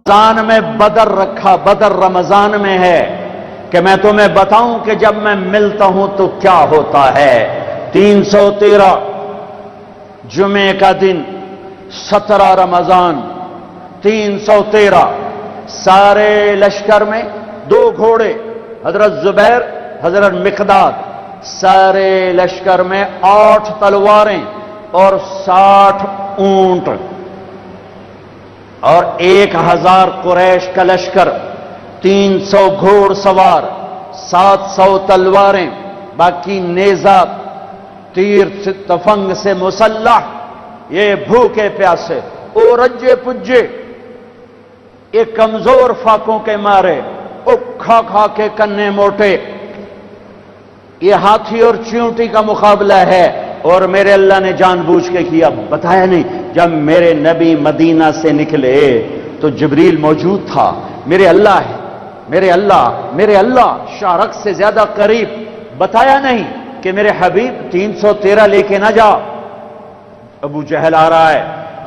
رمضان میں بدر رکھا، بدر رمضان میں ہے کہ میں تمہیں بتاؤں کہ جب میں ملتا ہوں تو کیا ہوتا ہے۔ 313 جمعے کا دن، 17 رمضان 313، سارے لشکر میں 2 گھوڑے، حضرت زبیر، حضرت مقداد، سارے لشکر میں 8 تلواریں اور 60 اونٹ، اور 1000 قریش کا لشکر، 300 گھوڑ سوار، 700 تلواریں، باقی نیزہ تیر تفنگ سے مسلح، یہ بھوکے پیاسے او رجے پجے، یہ کمزور فاقوں کے مارے، او کھا کھا کے کنے موٹے، یہ ہاتھی اور چیونٹی کا مقابلہ ہے۔ اور میرے اللہ نے جان بوجھ کے کیا، بتایا نہیں، جب میرے نبی مدینہ سے نکلے تو جبریل موجود تھا۔ میرے اللہ ہے، میرے اللہ شارق سے زیادہ قریب، بتایا نہیں کہ میرے حبیب 313 لے کے نہ جا۔ ابو جہل آ رہا ہے،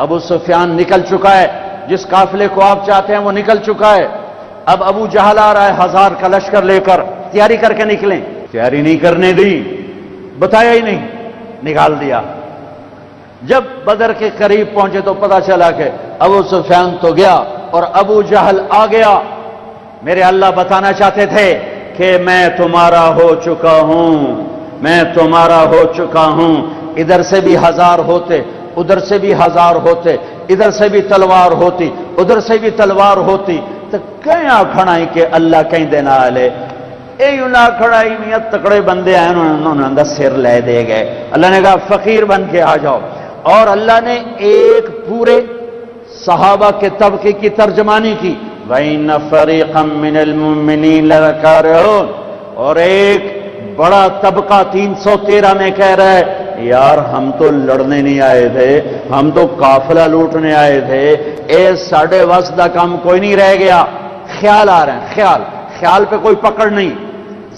ابو سفیان نکل چکا ہے، جس قافلے کو آپ چاہتے ہیں وہ نکل چکا ہے، اب ابو جہل آ رہا ہے 1000 کا لشکر لے کر، تیاری کر کے نکلیں، تیاری نہیں کرنے دی، بتایا ہی نہیں، نکال دیا۔ جب بدر کے قریب پہنچے تو پتا چلا کہ ابو سفیان تو گیا اور ابو جہل آ گیا۔ میرے اللہ بتانا چاہتے تھے کہ میں تمہارا ہو چکا ہوں، میں تمہارا ہو چکا ہوں۔ ادھر سے بھی 1000 ہوتے، ادھر سے بھی 1000 ہوتے، ادھر سے بھی تلوار ہوتی، ادھر سے بھی تلوار ہوتی، تو کیا کھڑائی کہ اللہ کہیں دینا آلے، اے نہ کھڑائی میاں تکڑے بندے آئے، انہوں نے اندر سر لے دے گئے۔ اللہ نے کہا فقیر بن کے آ جاؤ، اور اللہ نے ایک پورے صحابہ کے طبقے کی ترجمانی کی، وَإِنَّ فَرِيقًا مِّنَ الْمُؤْمِنِينَ لَكَارِهُونَ، اور ایک بڑا طبقہ 313 میں کہہ رہا ہے یار ہم تو لڑنے نہیں آئے تھے، ہم تو قافلہ لوٹنے آئے تھے، اے ساڑھے وقت کا کام کوئی نہیں رہ گیا۔ خیال آ رہے ہیں، خیال پہ کوئی پکڑ نہیں،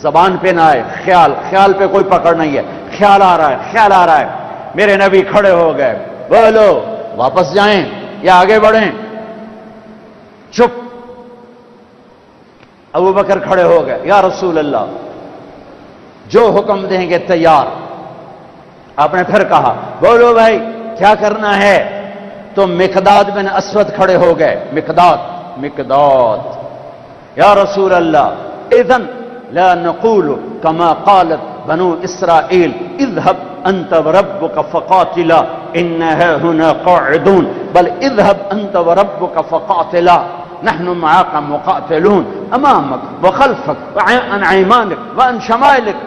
زبان پہ نہ آئے، خیال پہ کوئی پکڑ نہیں ہے، خیال آ رہا ہے۔ میرے نبی کھڑے ہو گئے، بولو واپس جائیں یا آگے بڑھیں؟ چپ۔ ابو بکر کھڑے ہو گئے، یا رسول اللہ جو حکم دیں گے تیار۔ آپ نے پھر کہا بولو بھائی کیا کرنا ہے؟ تو مقداد بن اسود کھڑے ہو گئے، مقداد، یا رسول اللہ اذن لا نقول كما قالت بنو اسرائیل اذهب انت وربك فقاتلا انها هنا قاعدون، بل اذهب انت وربك فقاتلا نحن معاك مقاتلون امامك وخلفك وعن ايمانك وعن شمائلك۔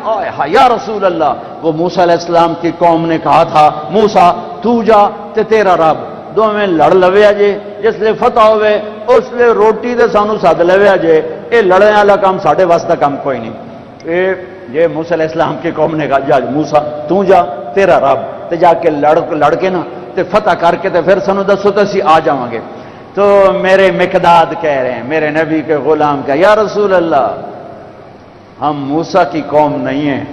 یا رسول اللہ، وہ موسیٰ علیہ السلام کی قوم نے کہا تھا موسیٰ تو جا تے تیرا رب، دو میں لڑ لویا جے، جس لئے فتح ہوئے اس لئے روٹی دے سانو ساتھ لویا جے، اے لڑنے والا کام ساڑھے واسطہ کام کوئی نہیں۔ یہ موسیٰ علیہ السلام کی قوم نے کہا جا موسیٰ تو جا تیرا رب تے جا کے لڑ کے نا تے فتح کر کے تے پھر سانو دسو تے اسی آ جاواں گے۔ تو میرے مقداد کہہ رہے ہیں، میرے نبی کے غلام کا، یا رسول اللہ ہم موسیٰ کی قوم نہیں ہیں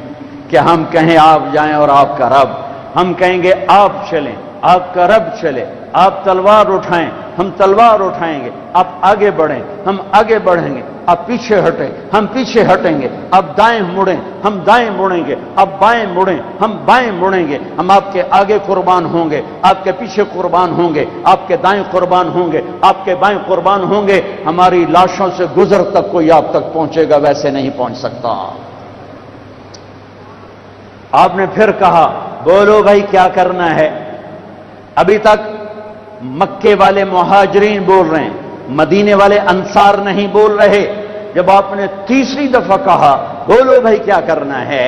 کہ ہم کہیں آپ جائیں اور آپ کا رب، ہم کہیں گے آپ چلیں، آپ کا رب چلے، آپ تلوار اٹھائیں ہم تلوار اٹھائیں گے، آپ آگے بڑھیں ہم آگے بڑھیں گے، آپ پیچھے ہٹیں ہم پیچھے ہٹیں گے، آپ دائیں مڑیں ہم دائیں مڑیں گے، آپ بائیں مڑیں ہم بائیں مڑیں گے، ہم آپ کے آگے قربان ہوں گے، آپ کے پیچھے قربان ہوں گے، آپ کے دائیں قربان ہوں گے، آپ کے بائیں قربان ہوں گے، ہماری لاشوں سے گزر تک کوئی آپ تک پہنچے گا، ویسے نہیں پہنچ سکتا۔ آپ نے پھر کہا بولو بھائی کیا کرنا ہے؟ ابھی تک مکے والے مہاجرین بول رہے ہیں، مدینے والے انصار نہیں بول رہے۔ جب آپ نے تیسری دفعہ کہا بولو بھائی کیا کرنا ہے،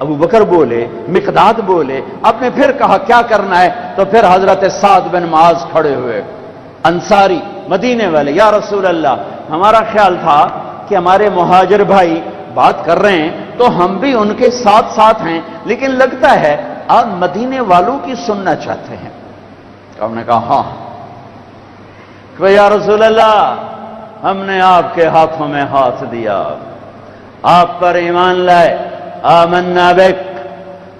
ابو بکر بولے، مقداد بولے، آپ نے پھر کہا کیا کرنا ہے، تو پھر حضرت سعد بن معاذ کھڑے ہوئے، انصاری مدینے والے، یا رسول اللہ ہمارا خیال تھا کہ ہمارے مہاجر بھائی بات کر رہے ہیں تو ہم بھی ان کے ساتھ ہیں، لیکن لگتا ہے آپ مدینے والوں کی سننا چاہتے ہیں۔ ہم نے کہا ہاں، کہ یا رسول اللہ ہم نے آپ کے ہاتھوں میں ہاتھ دیا، آپ پر ایمان لائے، آمنا بک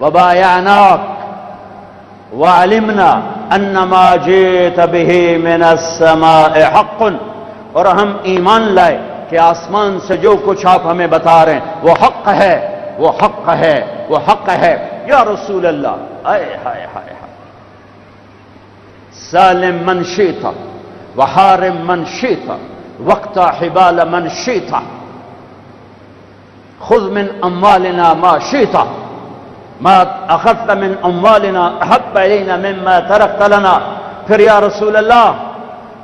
وبایعناک وعلمنا ان ما جئت به من السماء حق اور ہم ایمان لائے کہ آسمان سے جو کچھ آپ ہمیں بتا رہے ہیں وہ حق ہے، وہ حق ہے، وہ حق ہے۔ یا رسول اللہ، آئے ہائے ہائے ہائے، سالم من شئت وحارم من شئت واقطع حبال من شئت خذ من اموالنا ما شئت ما اخذت من اموالنا احب الینا مما ترکت لنا۔ پھر یا رسول اللہ،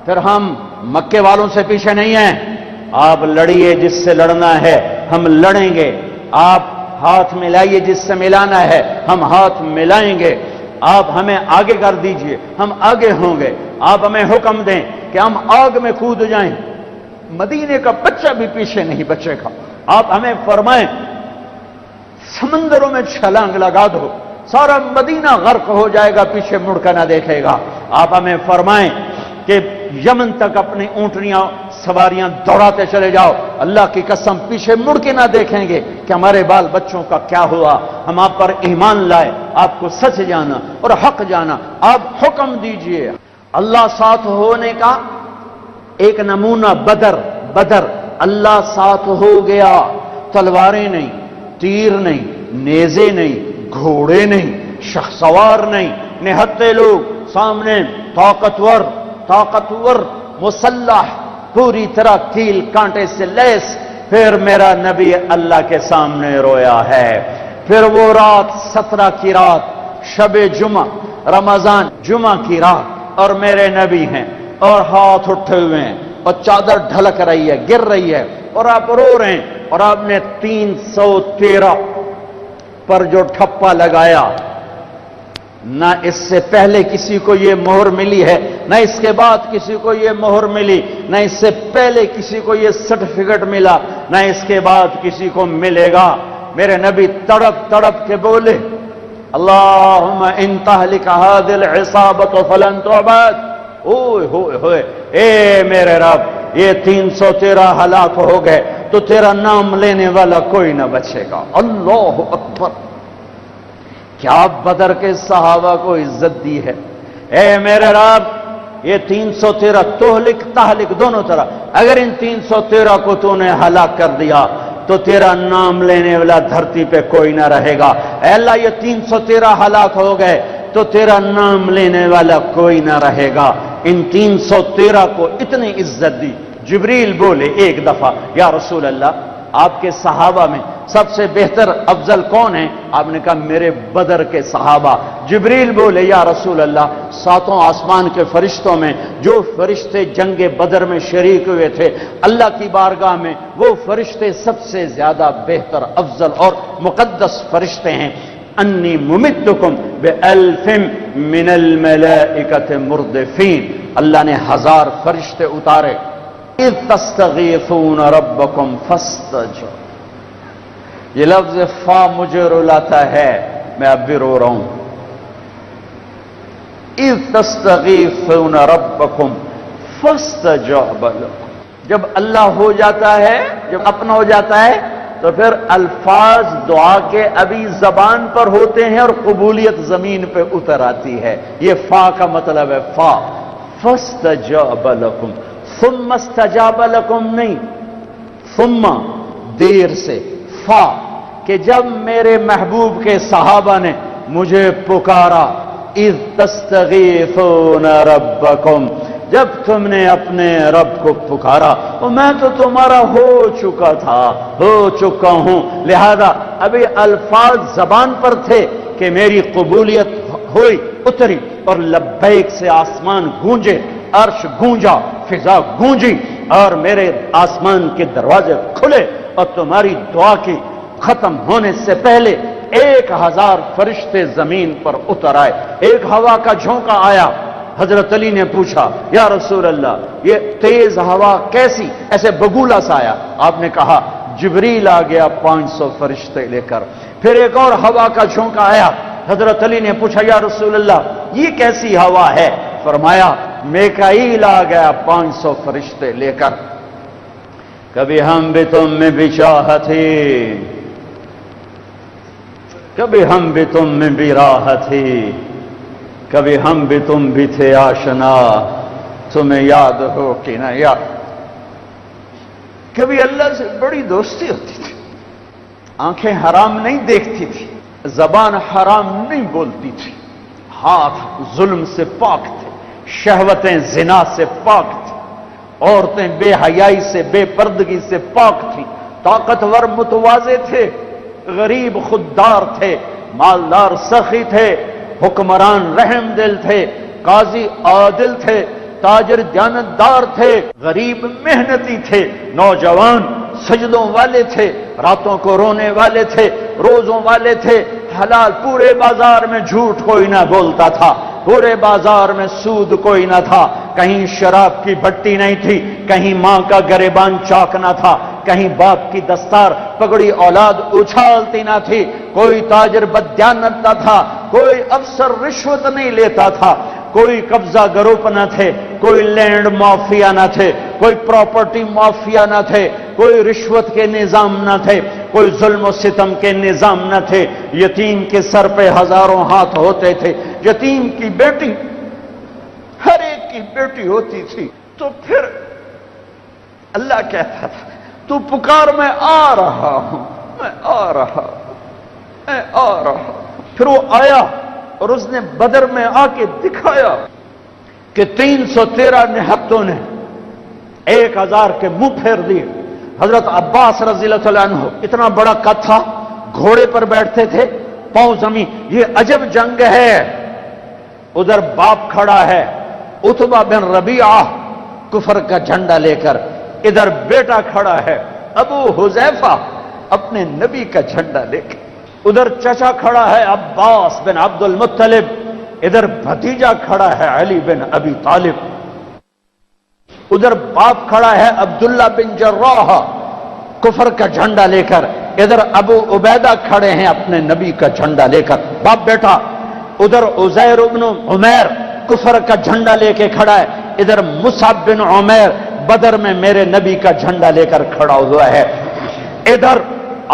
پھر ہم مکے والوں سے پیچھے نہیں ہیں، آپ لڑیے جس سے لڑنا ہے، ہم لڑیں گے، آپ ہاتھ ملائیے جس سے ملانا ہے، ہم ہاتھ ملائیں گے، آپ ہمیں آگے کر دیجئے، ہم آگے ہوں گے، آپ ہمیں حکم دیں کہ ہم آگ میں کود جائیں، مدینے کا بچہ بھی پیچھے نہیں بچے گا، آپ ہمیں فرمائیں سمندروں میں چھلانگ لگا دو، سارا مدینہ غرق ہو جائے گا، پیچھے مڑ کر نہ دیکھے گا، آپ ہمیں فرمائیں کہ یمن تک اپنی اونٹنیاں سواریاں دوڑاتے چلے جاؤ، اللہ کی قسم پیچھے مڑ کے نہ دیکھیں گے کہ ہمارے بال بچوں کا کیا ہوا، ہم آپ پر ایمان لائے، آپ کو سچ جانا اور حق جانا، آپ حکم دیجئے۔ اللہ ساتھ ہونے کا ایک نمونہ بدر، اللہ ساتھ ہو گیا، تلواریں نہیں، تیر نہیں، نیزے نہیں، گھوڑے نہیں، شخسوار نہیں، نہتے لوگ سامنے، طاقتور مسلح، پوری طرح کیل کانٹے سے لیس۔ پھر میرا نبی اللہ کے سامنے رویا ہے۔ پھر وہ رات 17 کی رات، شب جمعہ، رمضان جمعہ کی رات، اور میرے نبی ہیں اور ہاتھ اٹھے ہوئے ہیں اور چادر ڈھلک رہی ہے، گر رہی ہے، اور آپ رو رہے ہیں، اور آپ نے 313 پر جو ٹھپا لگایا، نہ اس سے پہلے کسی کو یہ مہر ملی ہے، نہ اس کے بعد کسی کو یہ مہر ملی، نہ اس سے پہلے کسی کو یہ سرٹیفکیٹ ملا، نہ اس کے بعد کسی کو ملے گا۔ میرے نبی تڑپ کے بولے، اللہم ان تہلک ھذہ العصابۃ فلن تعبد۔ اوئے ہوئے ہوئے، اے میرے رب، یہ 313 ہلاک ہو گئے تو تیرا نام لینے والا کوئی نہ بچے گا۔ اللہ اکبر! کیا بدر کے صحابہ کو عزت دی ہے۔ اے میرے رب، یہ 313 تہلک دونوں طرح، اگر ان 313 کو تو نے ہلاک کر دیا تو تیرا نام لینے والا دھرتی پہ کوئی نہ رہے گا۔ اے اللہ، یہ 313 ہلاک ہو گئے تو تیرا نام لینے والا کوئی نہ رہے گا۔ ان 313 کو اتنی عزت دی۔ جبریل بولے ایک دفعہ، یا رسول اللہ، آپ کے صحابہ میں سب سے بہتر افضل کون ہے؟ آپ نے کہا میرے بدر کے صحابہ۔ جبریل بولے، یا رسول اللہ، 7 آسمان کے فرشتوں میں جو فرشتے جنگ بدر میں شریک ہوئے تھے اللہ کی بارگاہ میں، وہ فرشتے سب سے زیادہ بہتر، افضل اور مقدس فرشتے ہیں۔ انی ممدکم بألف من الملائکۃ مردفین، اللہ نے 1000 فرشتے اتارے۔ اذ تستغیثون ربکم فاستجاب، یہ لفظ فا مجھے رلاتا ہے، میں اب بھی رو رہا ہوں۔ اذ تستغیثون ربکم فاستجاب لکم، جب اللہ ہو جاتا ہے، جب اپنا ہو جاتا ہے تو پھر الفاظ دعا کے ابھی زبان پر ہوتے ہیں اور قبولیت زمین پہ اتر آتی ہے۔ یہ فا کا مطلب ہے فا، فاستجاب لکم، ثم استجاب لکم نہیں، ثم دیر سے، فا کہ جب میرے محبوب کے صحابہ نے مجھے پکارا، اذ تستغیثون ربکم، جب تم نے اپنے رب کو پکارا، تو میں تو تمہارا ہو چکا تھا، ہو چکا ہوں، لہذا ابھی الفاظ زبان پر تھے کہ میری قبولیت ہوئی، اتری، اور لبیک سے آسمان گونجے، عرش گونجا، فضا گونجی، اور میرے آسمان کے دروازے کھلے، اور تمہاری دعا کی ختم ہونے سے پہلے 1000 فرشتے زمین پر اتر آئے۔ ایک ہوا کا جھونکا آیا، حضرت علی نے پوچھا، یا رسول اللہ، یہ تیز ہوا کیسی؟ ایسے بگولا سا آیا۔ آپ نے کہا جبریل آ گیا 500 فرشتے لے کر۔ پھر ایک اور ہوا کا جھونکا آیا، حضرت علی نے پوچھا، یا رسول اللہ، یہ کیسی ہوا ہے؟ فرمایا میکائیل آ گیا 500 فرشتے لے کر۔ کبھی ہم بھی تم میں بھی چاہت تھی، کبھی ہم بھی تم میں بھی راحت تھی، کبھی ہم بھی تم بھی تھے آشنا، تمہیں یاد ہو کہ نہ یاد۔ کبھی اللہ سے بڑی دوستی ہوتی تھی، آنکھیں حرام نہیں دیکھتی تھی، زبان حرام نہیں بولتی تھی، ہاتھ ظلم سے پاک تھے، شہوتیں زنا سے پاک تھی، عورتیں بے حیائی سے بے پردگی سے پاک تھیں، طاقتور متواضع تھے، غریب خوددار تھے، مالدار سخی تھے، حکمران رحم دل تھے، قاضی عادل تھے، تاجر دیانتدار تھے، غریب محنتی تھے، نوجوان سجدوں والے تھے، راتوں کو رونے والے تھے، روزوں والے تھے، حلال، پورے بازار میں جھوٹ کوئی نہ بولتا تھا، پورے بازار میں سود کوئی نہ تھا، کہیں شراب کی بھٹی نہیں تھی، کہیں ماں کا گریبان چاک نہ تھا، کہیں باپ کی دستار پگڑی اولاد اچھالتی نہ تھی، کوئی تاجر بددیانت نہ تھا، کوئی افسر رشوت نہیں لیتا تھا، کوئی قبضہ گروپ نہ تھے، کوئی لینڈ مافیا نہ تھے، کوئی پراپرٹی مافیا نہ تھے، کوئی رشوت کے نظام نہ تھے، کوئی ظلم و ستم کے نظام نہ تھے، یتیم کے سر پہ ہزاروں ہاتھ ہوتے تھے، یتیم کی بیٹی ہر ایک کی بیٹی ہوتی تھی، تو پھر اللہ کہتا تھا تو پکار، میں آ رہا ہوں، میں آ رہا ہوں، میں آ رہا ہوں۔ پھر وہ آیا اور اس نے بدر میں آ کے دکھایا کہ 313 نہتوں نے 1000 کے منہ پھیر دیے۔ حضرت عباس رضی اللہ تعالیٰ عنہ اتنا بڑا قد تھا، گھوڑے پر بیٹھتے تھے، پاؤں زمین، یہ عجب جنگ ہے۔ ادھر باپ کھڑا ہے عتبہ بن ربیعہ کفر کا جھنڈا لے کر، ادھر بیٹا کھڑا ہے ابو حذیفہ اپنے نبی کا جھنڈا لے کے، ادھر چچا کھڑا ہے عباس بن عبد المطلب، ادھر بھتیجا کھڑا ہے علی بن ابی طالب، ادھر باپ کھڑا ہے عبداللہ بن جراح کفر کا جھنڈا لے کر، ادھر ابو عبیدہ کھڑے ہیں اپنے نبی کا جھنڈا لے کر، باپ بیٹا، ادھر عزیر بن عمیر کفر کا جھنڈا لے کے کھڑا ہے، ادھر مصعب بن عمیر بدر میں میرے نبی کا جھنڈا لے کر کھڑا ہوا ہے، ادھر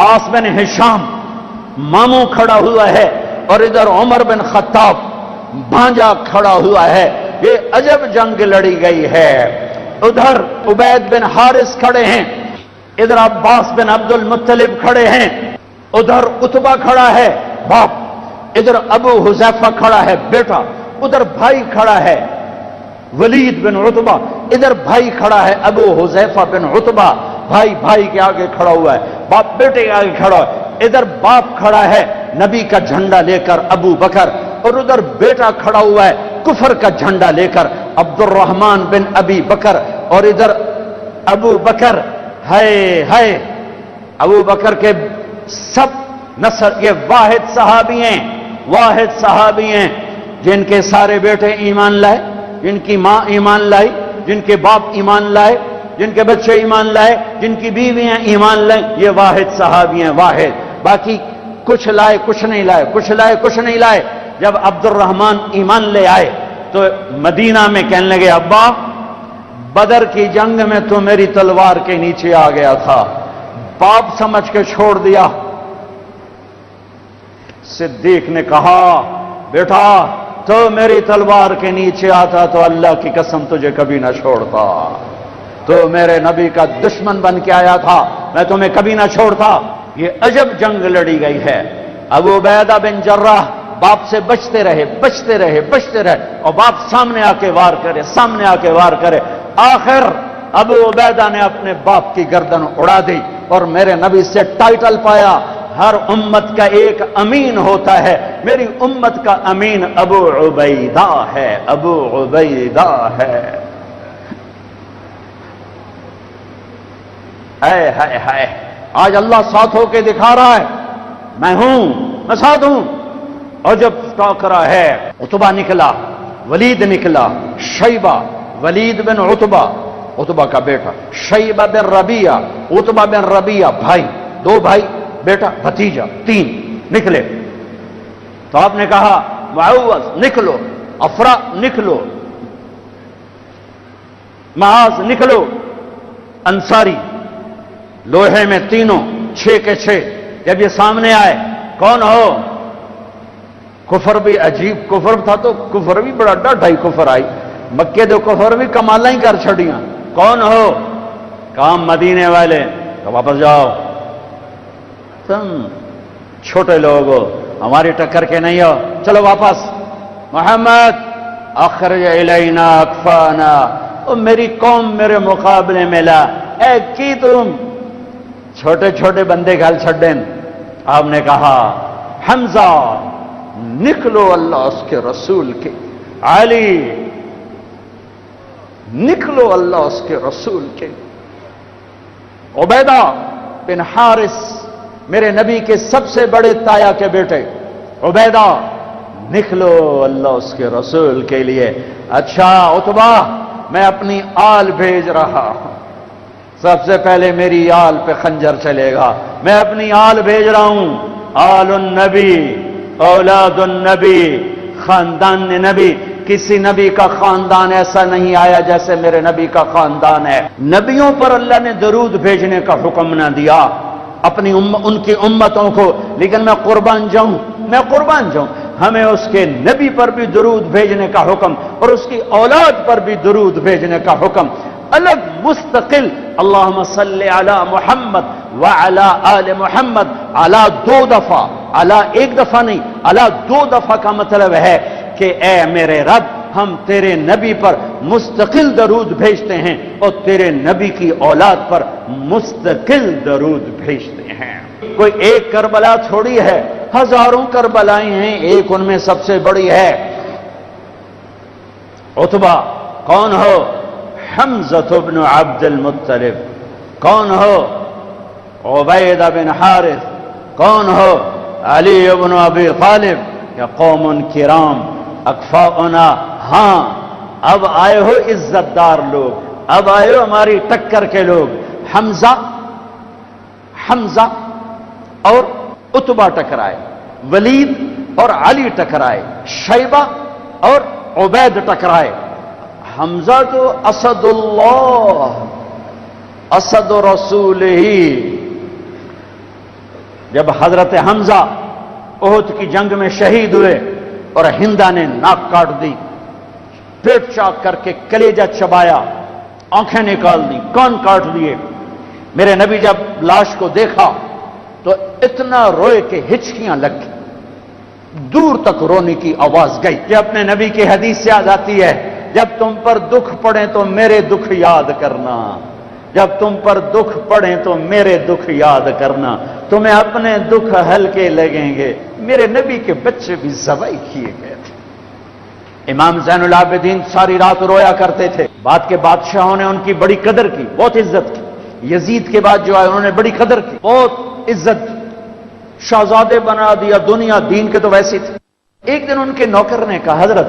عاص بن ہشام ماموں کھڑا ہوا ہے، اور ادھر عمر بن خطاب بھانجا کھڑا ہوا ہے۔ یہ عجب جنگ لڑی گئی ہے۔ ادھر عبید بن حارث کھڑے ہیں، ادھر عباس بن عبد المطلب کھڑے ہیں، ادھر عتبہ کھڑا ہے باپ، ادھر ابو حذیفہ کھڑا ہے بیٹا، ادھر بھائی کھڑا ہے ولید بن عتبہ، ادھر بھائی کھڑا ہے ابو حذیفہ بن عتبہ، بھائی بھائی کے آگے کھڑا ہوا ہے، باپ بیٹے کے آگے کھڑا ہے، ادھر باپ کھڑا ہے نبی کا جھنڈا لے کر ابو بکر، اور ادھر بیٹا کھڑا ہوا ہے کفر کا جھنڈا لے کر عبد الرحمن بن ابی بکر، اور ادھر ابو بکر ہے ابو بکر کے سب نسل، یہ واحد صحابی ہیں جن کے سارے بیٹے ایمان لائے، جن کی ماں ایمان لائی، جن کے باپ ایمان لائے، جن کے بچے ایمان لائے، جن کی بیویاں ایمان لائیں، یہ واحد صحابی ہیں، واحد۔ باقی کچھ لائے کچھ نہیں لائے، کچھ لائے کچھ نہیں لائے۔ جب عبد الرحمن ایمان لے آئے تو مدینہ میں کہنے لگے ابا بدر کی جنگ میں تو میری تلوار کے نیچے آ گیا تھا، باپ سمجھ کے چھوڑ دیا۔ صدیق نے کہا بیٹا تو میری تلوار کے نیچے آتا تو اللہ کی قسم تجھے کبھی نہ چھوڑتا، تو میرے نبی کا دشمن بن کے آیا تھا، میں تمہیں کبھی نہ چھوڑتا۔ یہ عجب جنگ لڑی گئی ہے۔ ابو عبیدہ بن جراح باپ سے بچتے رہے اور باپ سامنے آ کے وار کرے، آخر ابو عبیدہ نے اپنے باپ کی گردن اڑا دی اور میرے نبی سے ٹائٹل پایا، ہر امت کا ایک امین ہوتا ہے، میری امت کا امین ابو عبیدہ ہے، ابو عبیدہ ہے۔ ہے آج اللہ ساتھ ہو کے دکھا رہا ہے، میں ساتھ ہوں۔ اور جب ٹاکرا ہے، عتبہ نکلا، ولید نکلا، شیبہ، ولید بن عتبہ کا بیٹا، شیبہ بن ربیعہ، عتبہ بن ربیعہ، بھائی، 2 بھائی، بیٹا، بھتیجا، 3 نکلے۔ تو آپ نے کہا معوذ نکلو، افرا نکلو، معاذ نکلو، انصاری لوہے میں تینوں 6 کے 6۔ جب یہ سامنے آئے کون ہو؟ کفر بھی عجیب کفر تھا، تو کفر بھی بڑا ڈاڈھائی کفر آئی، مکے دے کفر بھی کمالا ہی کر چھڑیاں۔ کون ہو؟ کام مدینے والے تو واپس جاؤ، تم چھوٹے لوگ ہو، ہماری ٹکر کے نہیں ہو، چلو واپس۔ محمد اخرج الینا اکفانا، میری قوم میرے مقابلے میں لا، اے کی تم چھوٹے چھوٹے بندے گھل چھڈن۔ آپ نے کہا حمزہ نکلو اللہ اس کے رسول کے، علی نکلو اللہ اس کے رسول کے، عبیدہ بن حارث میرے نبی کے سب سے بڑے تایا کے بیٹے، عبیدہ نکلو اللہ اس کے رسول کے لیے۔ اچھا عتبہ میں اپنی آل بھیج رہا ہوں، سب سے پہلے میری آل پہ خنجر چلے گا، میں اپنی آل بھیج رہا ہوں۔ آل النبی اولاد النبی، خاندان نبی، کسی نبی کا خاندان ایسا نہیں آیا جیسے میرے نبی کا خاندان ہے۔ نبیوں پر اللہ نے درود بھیجنے کا حکم نہ دیا اپنی ان کی امتوں کو، لیکن میں قربان جاؤں، ہمیں اس کے نبی پر بھی درود بھیجنے کا حکم اور اس کی اولاد پر بھی درود بھیجنے کا حکم، الگ مستقل۔ اللہم صلی علی محمد وعلی آل محمد، علی دو دفعہ، علی ایک دفعہ نہیں، علی دو دفعہ کا مطلب ہے کہ اے میرے رب ہم تیرے نبی پر مستقل درود بھیجتے ہیں اور تیرے نبی کی اولاد پر مستقل درود بھیجتے ہیں۔ کوئی ایک کربلا تھوڑی ہے، ہزاروں کربلائیں ہیں، ایک ان میں سب سے بڑی ہے۔ عتبہ کون ہو؟ حمزہ بن عبد المطلب۔ کون ہو؟ عبیدہ بن حارث۔ کون ہو؟ علی بن ابی طالب۔ یا قوم کرام اکفاؤنا، ہاں اب آئے ہو عزت دار لوگ، اب آئے ہو ہماری ٹکر کے لوگ۔ حمزہ اور عتبہ ٹکرائے، ولید اور علی ٹکرائے، شیبہ اور عبید ٹکرائے۔ حمزہ تو اسد اللہ، اسد رسول ہی۔ جب حضرت حمزہ احد کی جنگ میں شہید ہوئے اور ہندا نے ناک کاٹ دی، پیٹ چاک کر کے کلیجہ چبایا، آنکھیں نکال دی، کان کاٹ دیے، میرے نبی جب لاش کو دیکھا تو اتنا روئے کہ ہچکیاں لگ گئی، دور تک رونے کی آواز گئی کہ اپنے نبی کی حدیث یاد آتی ہے، جب تم پر دکھ پڑے تو میرے دکھ یاد کرنا، جب تم پر دکھ پڑے تو میرے دکھ یاد کرنا، تمہیں اپنے دکھ ہلکے لگیں گے۔ میرے نبی کے بچے بھی ذبح کیے گئے تھے۔ امام زین العابدین ساری رات رویا کرتے تھے، بعد کے بادشاہوں نے ان کی بڑی قدر کی، بہت عزت کی۔ یزید کے بعد جو آئے انہوں نے بڑی قدر کی، بہت عزت کی، شہزادے بنا دیا، دنیا دین کے تو ویسی تھی۔ ایک دن ان کے نوکر نے کہا حضرت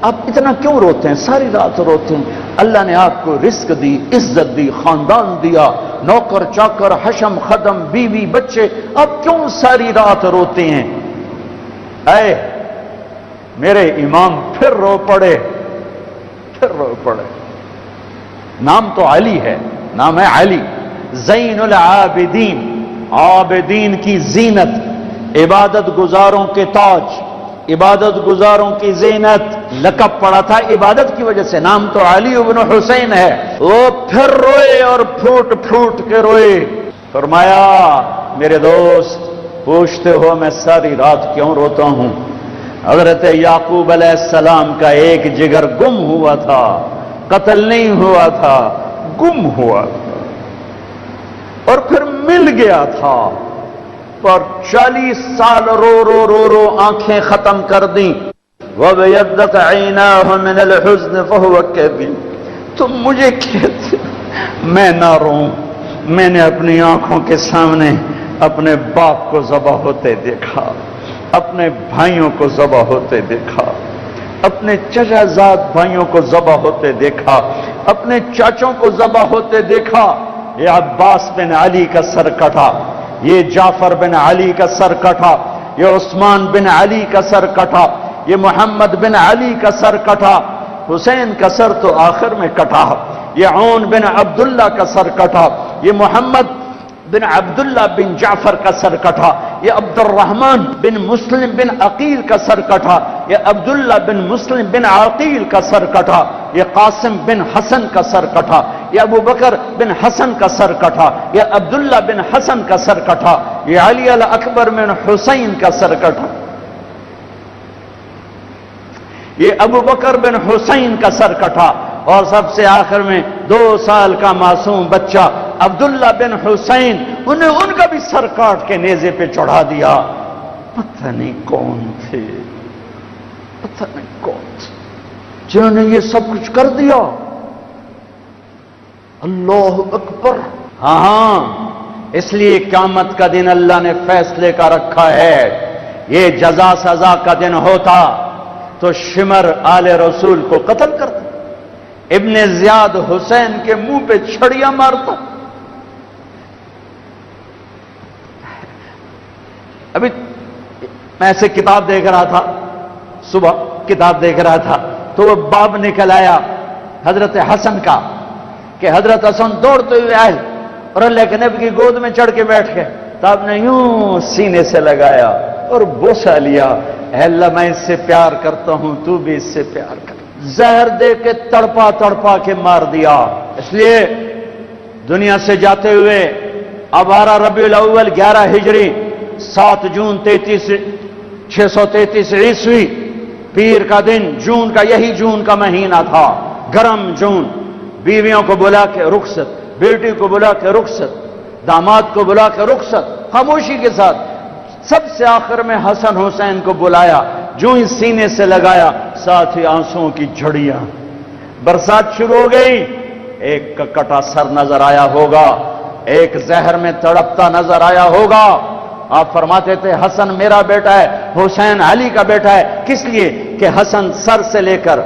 آپ اتنا کیوں روتے ہیں، ساری رات روتے ہیں، اللہ نے آپ کو رزق دی، عزت دی، خاندان دیا، نوکر چاکر، حشم خدم، بیوی بچے، آپ کیوں ساری رات روتے ہیں؟ اے میرے امام پھر رو پڑے، نام تو علی ہے، نام ہے علی، زین العابدین، عابدین کی زینت، عبادت گزاروں کے تاج، عبادت گزاروں کی زینت، لقب پڑا تھا عبادت کی وجہ سے، نام تو علی بن حسین ہے۔ وہ پھر روئے اور پھوٹ پھوٹ کے روئے، فرمایا میرے دوست پوچھتے ہو میں ساری رات کیوں روتا ہوں؟ حضرت یعقوب علیہ السلام کا ایک جگر گم ہوا تھا، قتل نہیں ہوا تھا، گم ہوا تھا اور پھر مل گیا تھا، پر 40 سال رو رو رو رو آنکھیں ختم کر دیں۔ وَبَيَضَّتْ عَيْنَاهُ مِنَ الْحُزْنِ فَهُوَ كَظِيمٌ۔ تم مجھے کہتے میں نہ روں، میں نے اپنی آنکھوں کے سامنے اپنے باپ کو ذبح ہوتے دیکھا، اپنے بھائیوں کو ذبح ہوتے دیکھا، اپنے چچا زاد بھائیوں کو ذبح ہوتے دیکھا، اپنے چاچوں کو ذبح ہوتے دیکھا۔ یہ عباس بن علی کا سر کٹا، یہ جعفر بن علی کا سر کٹا، یہ عثمان بن علی کا سر کٹا، یہ محمد بن علی کا سر کٹا، حسین کا سر تو آخر میں کٹا، یہ عون بن عبداللہ کا سر کٹا، یہ محمد بن عبداللہ بن جعفر کا سر کٹا، یہ عبد الرحمن بن مسلم بن عقیل کا سر کٹا، یہ عبداللہ بن مسلم بن عقیل کا سر کٹا، یہ قاسم بن حسن کا سر کٹا، یہ ابو بکر بن حسن کا سر کٹا، یہ عبداللہ بن حسن کا سر کٹا، یہ علی الاکبر بن حسین کا سر کٹا، یہ ابو بکر بن حسین کا سر کٹا، اور سب سے آخر میں 2 سال کا معصوم بچہ عبداللہ بن حسین، انہیں ان کا بھی سر کاٹ کے نیزے پہ چڑھا دیا۔ پتہ نہیں کون تھے، پتہ نہیں کون تھے جنہوں نے یہ سب کچھ کر دیا۔ اللہ اکبر۔ ہاں، اس لیے قیامت کا دن اللہ نے فیصلے کا رکھا ہے، یہ جزا سزا کا دن ہوتا تو شمر آل رسول کو قتل کرتا، ابن زیاد حسین کے منہ پہ چھڑیاں مارتا۔ ابھی میں ایسے کتاب دیکھ رہا تھا، صبح کتاب دیکھ رہا تھا تو وہ باب نکل آیا حضرت حسن کا کہ حضرت حسن دوڑتے ہوئے آئے اور اللہ کے نبی کی گود میں چڑھ کے بیٹھ گئے، تو آپ نے یوں سینے سے لگایا اور بوسہ لیا، اے اللہ میں اس سے پیار کرتا ہوں، تو بھی اس سے پیار کر۔ زہر دے کے تڑپا تڑپا کے مار دیا۔ اس لیے دنیا سے جاتے ہوئے اب 12 ربیع الاول 11 ہجری 7 جون 633 عیسوی پیر کا دن، جون کا، یہی جون کا مہینہ تھا، گرم جون، بیویوں کو بلا کے رخصت، بیٹی کو بلا کے رخصت، داماد کو بلا کے رخصت، خاموشی کے ساتھ۔ سب سے آخر میں حسن حسین کو بلایا، جو ہی سینے سے لگایا ساتھ ہی آنسوؤں کی جھڑیاں، برسات شروع ہو گئی۔ ایک کا کٹا سر نظر آیا ہوگا، ایک زہر میں تڑپتا نظر آیا ہوگا۔ آپ فرماتے تھے حسن میرا بیٹا ہے، حسین علی کا بیٹا ہے، کس لیے کہ حسن سر سے لے کر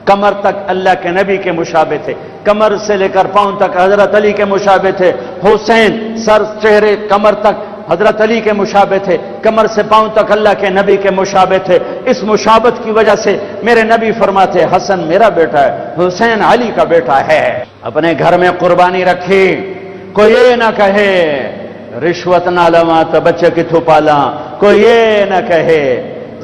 کمر تک اللہ کے نبی کے مشابہ تھے، کمر سے لے کر پاؤں تک حضرت علی کے مشابہ تھے، حسین سر چہرے کمر تک حضرت علی کے مشابہ تھے، کمر سے پاؤں تک اللہ کے نبی کے مشابہ تھے۔ اس مشابہت کی وجہ سے میرے نبی فرماتے حسن میرا بیٹا ہے، حسین علی کا بیٹا ہے۔ اپنے گھر میں قربانی رکھی، کوئی یہ نہ کہے رشوت نہ لواں تو بچے کتھوں پالاں، کوئی یہ نہ کہے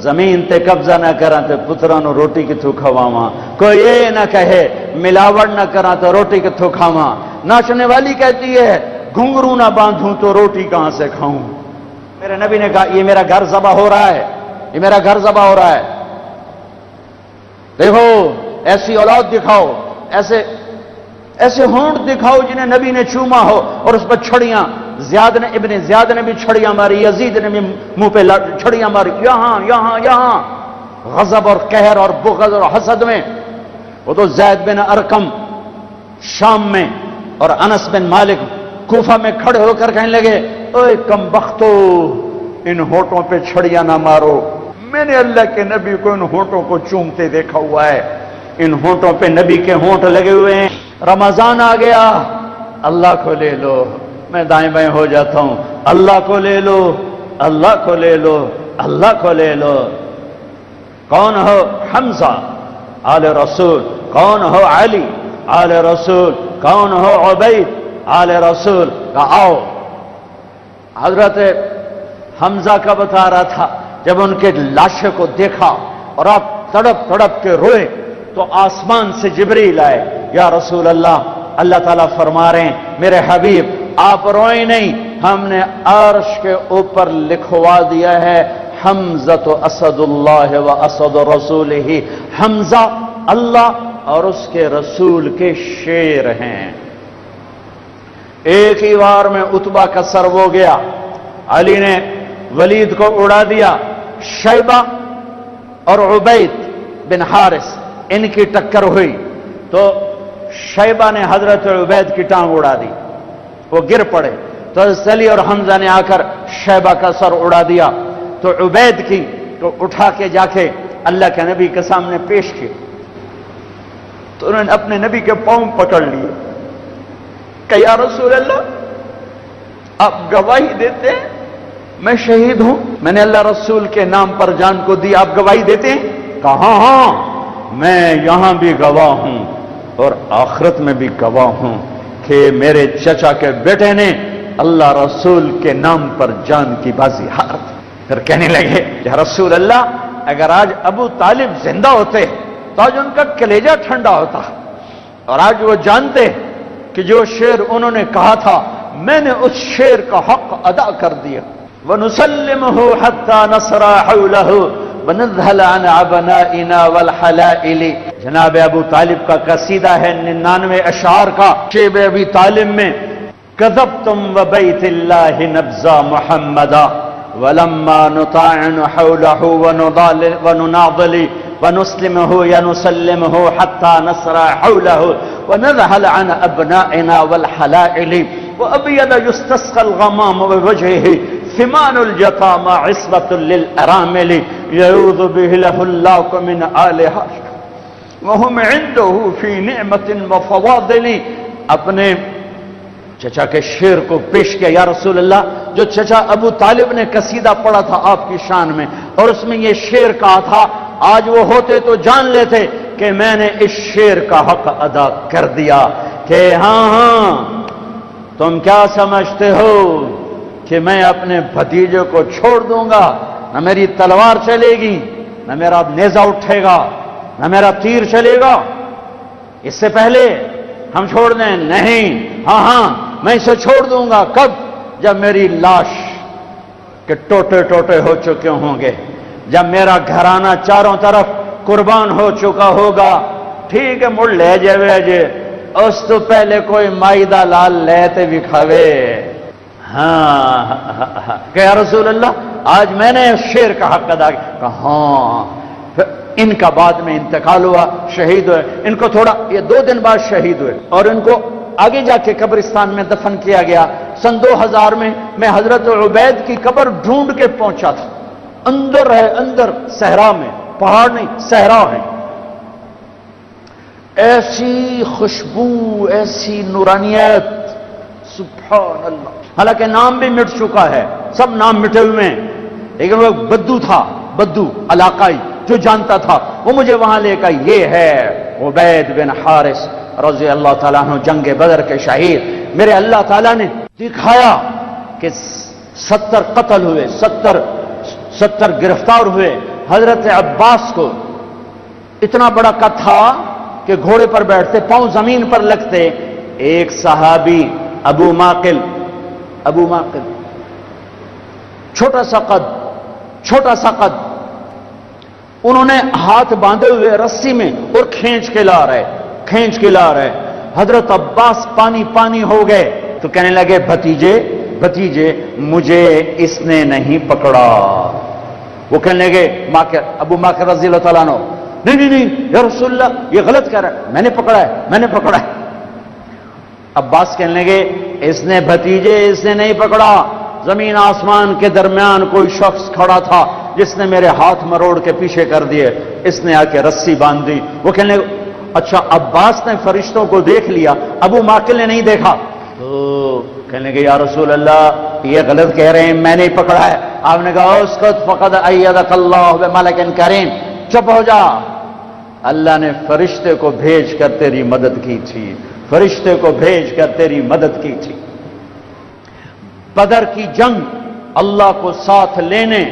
زمین تے قبضہ نہ کراں تے پتراں نو روٹی کتھوں کھواواں، کوئی یہ نہ کہے ملاوٹ نہ کراں تو روٹی کتھوں کھاواں۔ ناچنے والی کہتی ہے گھنگرو نہ باندھوں تو روٹی کہاں سے کھاؤں۔ میرے نبی نے کہا یہ میرا گھر ذبح ہو رہا ہے، یہ میرا گھر ذبح ہو رہا ہے، دیکھو ایسی اولاد دکھاؤ، ایسے ہونٹ دکھاؤ جنہیں نبی نے چوما ہو اور اس پر چھڑیاں، ابن زیاد نے بھی چھڑیاں ماری، یزید نے بھی منہ پہ چھڑیاں ماری، یہاں یہاں یہاں، غضب اور قہر اور بغض اور حسد میں۔ وہ تو زید بن ارقم شام میں اور انس بن مالک کوفہ میں کھڑے ہو کر کہنے لگے اوے کم بختو، ان ہونٹوں پہ چھڑیاں نہ مارو، میں نے اللہ کے نبی کو ان ہونٹوں کو چومتے دیکھا ہوا ہے، ان ہونٹوں پہ نبی کے ہونٹ لگے ہوئے ہیں۔ رمضان آ گیا، اللہ کو لے لو، میں دائیں بائیں ہو جاتا ہوں، اللہ کو لے لو، اللہ کو لے لو، اللہ کو لے لو۔ کون ہو حمزہ آل رسول، کون ہو علی آل رسول، کون ہو عبید آل رسول، کا آؤ۔ حضرت حمزہ کا بتا رہا تھا جب ان کے لاشے کو دیکھا اور آپ تڑپ تڑپ کے روئے تو آسمان سے جبریل آئے، یا رسول اللہ، اللہ تعالیٰ فرما رہے ہیں میرے حبیب آپ روئیں نہیں، ہم نے عرش کے اوپر لکھوا دیا ہے حمزہ اسد اللہ و اسد رسولہ، حمزہ اللہ اور اس کے رسول کے شیر ہیں۔ ایک ہی وار میں عتبہ کا سر ہو گیا، علی نے ولید کو اڑا دیا، شیبہ اور عبید بن حارث ان کی ٹکر ہوئی تو شیبہ نے حضرت عبید کی ٹانگ اڑا دی، وہ گر پڑے تو حضرت علی اور حمزہ نے آ کر شیبہ کا سر اڑا دیا، تو عبید کی تو اٹھا کے جا کے اللہ کے نبی کے سامنے پیش کی تو انہوں نے اپنے نبی کے پاؤں پکڑ لیے کہ یا رسول اللہ آپ گواہی دیتے ہیں میں شہید ہوں، میں نے اللہ رسول کے نام پر جان کو دی، آپ گواہی دیتے ہیں؟ کہا ہاں میں یہاں بھی گواہ ہوں اور آخرت میں بھی گواہ ہوں کہ میرے چچا کے بیٹے نے اللہ رسول کے نام پر جان کی بازی ہار دی۔ پھر کہنے لگے یا رسول اللہ اگر آج ابو طالب زندہ ہوتے تو آج ان کا کلیجہ ٹھنڈا ہوتا، اور آج وہ جانتے کہ جو شعر انہوں نے کہا تھا میں نے اس شعر کا حق ادا کر دیا. وَنُسَلِّمُهُ حَتَّى نَصْرَ حَوْلَهُ وَنَذْهَلَ عَنْ عَبْنَائِنَا وَالْحَلَائِلِ. جناب ابو طالب کا قصیدہ ہے 99 اشعار کا. شیب ابی طالب میں كذبتم وبيت الله نبزا محمدا ولما نطاعن حوله ونناضل ونسلمه ينسلمه حتى نصر حوله ونذهل عن أبنائنا والحلائل وأبيض يستسقى الغمام بوجهه ثمان الجطامى عصبة للأرامل يعوذ به له الله من آلها وهم عنده في نعمة وفواضل. اپنے چچا کے شعر کو پیش کیا. یا رسول اللہ، جو چچا ابو طالب نے قصیدہ پڑھا تھا آپ کی شان میں اور اس میں یہ شعر کہا تھا، آج وہ ہوتے تو جان لیتے کہ میں نے اس شعر کا حق ادا کر دیا. کہ ہاں تم کیا سمجھتے ہو کہ میں اپنے بھتیجے کو چھوڑ دوں گا؟ نہ میری تلوار چلے گی، نہ میرا نیزہ اٹھے گا، نہ میرا تیر چلے گا. اس سے پہلے ہم چھوڑ دیں؟ نہیں. ہاں میں اسے چھوڑ دوں گا. کب؟ جب میری لاش کے ٹوٹے ٹوٹے ہو چکے ہوں گے، جب میرا گھرانہ چاروں طرف قربان ہو چکا ہوگا. ٹھیک ہے مڑ لے جے اس تو پہلے کوئی مائدہ لال لیتے بھی کھاوے. ہاں کہ یا رسول اللہ آج میں نے شعر کا حق ادا کیا. ہاں. ان کا بعد میں انتقال ہوا، شہید ہوئے. ان کو تھوڑا یہ 2 دن بعد شہید ہوئے اور ان کو آگے جا کے قبرستان میں دفن کیا گیا. سن 2000 میں حضرت عبید کی قبر ڈھونڈ کے پہنچا تھا. اندر ہے، اندر صحرا میں، پہاڑ نہیں صحرا ہے. ایسی خوشبو، ایسی نورانیت، سبحان اللہ. حالانکہ نام بھی مٹ چکا ہے، سب نام مٹے ہوئے ہیں، لیکن وہ بدو تھا، بدو علاقائی جو جانتا تھا وہ مجھے وہاں لے کر یہ ہے عبید بن حارث رضی اللہ تعالیٰ عنہ، جنگ بدر کے شہید. میرے اللہ تعالیٰ نے دکھایا کہ 70 قتل ہوئے، 70 گرفتار ہوئے. حضرت عباس کو اتنا بڑا قد تھا کہ گھوڑے پر بیٹھتے، پاؤں زمین پر لگتے. ایک صحابی ابو معقل چھوٹا سا قد انہوں نے ہاتھ باندھے ہوئے رسی میں اور کھینچ کے لا رہے. حضرت عباس پانی ہو گئے تو کہنے لگے بھتیجے مجھے اس نے نہیں پکڑا. وہ کہنے لگے ابو معقل رضی اللہ تعالیٰ عنہ، نہیں یا رسول اللہ یہ غلط کہہ رہا ہے، میں نے پکڑا ہے. عباس کہنے لگے اس نے نہیں پکڑا. زمین آسمان کے درمیان کوئی شخص کھڑا تھا جس نے میرے ہاتھ مروڑ کے پیچھے کر دیے، اس نے آ کے رسی باندھ دی. وہ کہنے لگے اچھا عباس نے فرشتوں کو دیکھ لیا، ابو معقل نے نہیں دیکھا. تو کہنے لگے یا رسول اللہ یہ غلط کہہ رہے ہیں، میں نہیں پکڑا ہے. آپ نے کہا اسکت فقد ایدک اللہ بملک کریم، چپ ہو جا. اللہ نے فرشتے کو بھیج کر تیری مدد کی تھی، بدر کی جنگ اللہ کو ساتھ لینے،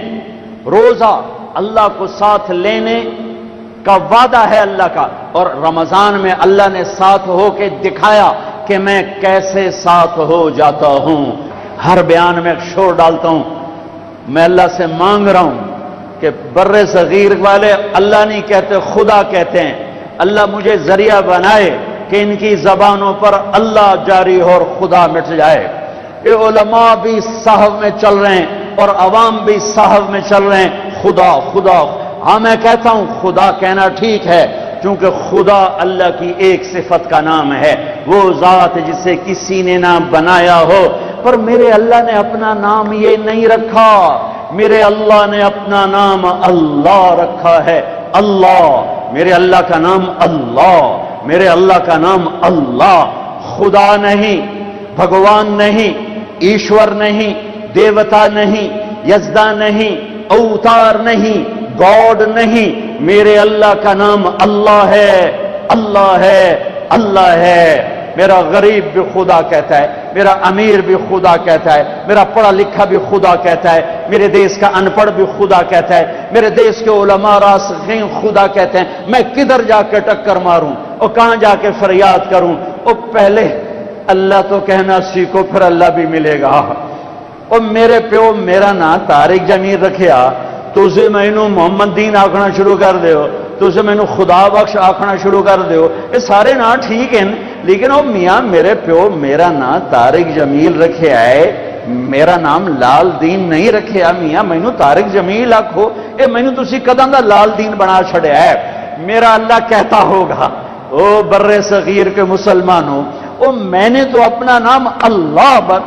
روزہ اللہ کو ساتھ لینے کا وعدہ ہے اللہ کا. اور رمضان میں اللہ نے ساتھ ہو کے دکھایا کہ میں کیسے ساتھ ہو جاتا ہوں. ہر بیان میں شور ڈالتا ہوں، میں اللہ سے مانگ رہا ہوں کہ بر صغیر والے اللہ نہیں کہتے، خدا کہتے ہیں. اللہ مجھے ذریعہ بنائے کہ ان کی زبانوں پر اللہ جاری ہو اور خدا مٹ جائے. یہ علماء بھی صحف میں چل رہے ہیں اور عوام بھی صحف میں چل رہے ہیں، خدا. ہاں میں کہتا ہوں خدا کہنا ٹھیک ہے، کیونکہ خدا اللہ کی ایک صفت کا نام ہے، وہ ذات جسے کسی نے نہ بنایا ہو. پر میرے اللہ نے اپنا نام یہ نہیں رکھا، میرے اللہ نے اپنا نام اللہ رکھا ہے. اللہ، میرے اللہ کا نام اللہ، میرے اللہ کا نام اللہ. خدا نہیں، بھگوان نہیں، ایشور نہیں، دیوتا نہیں، یزدا نہیں، اوتار نہیں، گاڈ نہیں. میرے اللہ کا نام اللہ ہے، اللہ ہے، اللہ ہے. میرا غریب بھی خدا کہتا ہے، میرا امیر بھی خدا کہتا ہے، میرا پڑھا لکھا بھی خدا کہتا ہے، میرے دیش کا ان پڑھ بھی خدا کہتا ہے، میرے دیش کے علماء راسخین خدا کہتے ہیں. میں کدھر جا کے ٹکر ماروں اور کہاں جا کے فریاد کروں؟ اور اللہ تو کہنا سیکھو پھر اللہ بھی ملے گا. اور میرے پیو میرا نام طارق جمیل رکھیا تُسے مینوں محمد دین آکھنا شروع کر دیو, تُسے مینوں خدا بخش آکھنا شروع کر دیو. یہ سارے نام ٹھیک ہیں لیکن او میاں میرے پیو میرا نام طارق جمیل رکھیا ہے, میرا نام لال دین نہیں رکھیا. میاں مینوں طارق جمیل آکھو, اے مینوں تسی کداں دا لال دین بنا چھڑیا ہے. میرا اللہ کہتا ہوگا او بر صغیر کے مسلمانوں, او میں نے تو اپنا نام اللہ